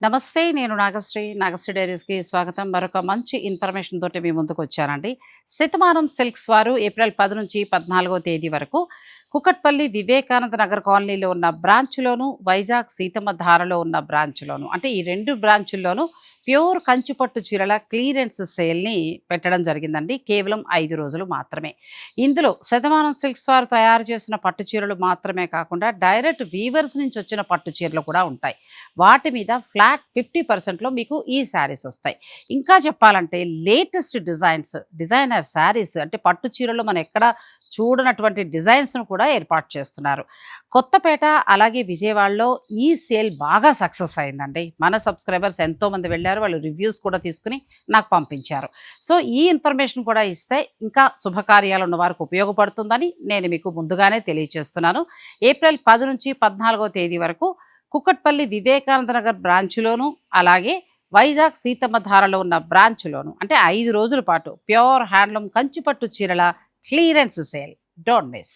నమస్తే. నేను నాగశ్రీ. నాగశ్రీ డైరీస్‌కి స్వాగతం. మరొక మంచి ఇన్ఫర్మేషన్ తోటి మీ ముందుకొచ్చానండి. శతమానం సిల్క్స్ వారు ఏప్రిల్ 10 నుంచి 14వ తేదీ వరకు కూకట్పల్లి వివేకానంద నగర్ కాలనీలో ఉన్న బ్రాంచ్‌లోను, వైజాగ్ సీతమ్మ ధారలో ఉన్న బ్రాంచ్‌లోను అంటే ఈ 2 బ్రాంచుల్లోనూ ప్యూర్ కంచిపట్టు చీరల క్లియరెన్స్ సేల్‌ని పెట్టడం జరిగిందండి. కేవలం 5 రోజులు మాత్రమే. ఇందులో శతమానం సిల్క్స్ వారు తయారు చేసిన పట్టు చీరలు మాత్రమే కాకుండా డైరెక్ట్ వీవర్స్ నుంచి వచ్చిన పట్టు చీరలు కూడా ఉంటాయి. వాటి మీద ఫ్లాట్ 50%లో మీకు ఈ శారీస్ వస్తాయి. ఇంకా చెప్పాలంటే లేటెస్ట్ డిజైనర్ శారీస్ అంటే పట్టు చీరలు మనం ఎక్కడ చూడనటువంటి డిజైన్స్ను కూడా ఏర్పాటు చేస్తున్నారు. కొత్తపేట అలాగే విజయవాడలో ఈ సేల్ బాగా సక్సెస్ అయిందండి. మన సబ్స్క్రైబర్స్ ఎంతోమంది వెళ్ళారు. వాళ్ళు రివ్యూస్ కూడా తీసుకుని నాకు పంపించారు. సో ఈ ఇన్ఫర్మేషన్ కూడా ఇస్తే ఇంకా శుభకార్యాలు ఉన్న వారికి ఉపయోగపడుతుందని నేను మీకు ముందుగానే తెలియజేస్తున్నాను. ఏప్రిల్ 10 నుంచి 14వ తేదీ వరకు కుక్కట్పల్లి వివేకానంద నగర్ బ్రాంచ్లోను అలాగే వైజాగ్ సీతమ్మ ధారలో ఉన్న బ్రాంచ్లోను అంటే 5 రోజుల పాటు ప్యూర్ హ్యాండ్లూమ్ కంచిపట్టు చీరల క్లియరెన్స్ సేల్. Don't miss.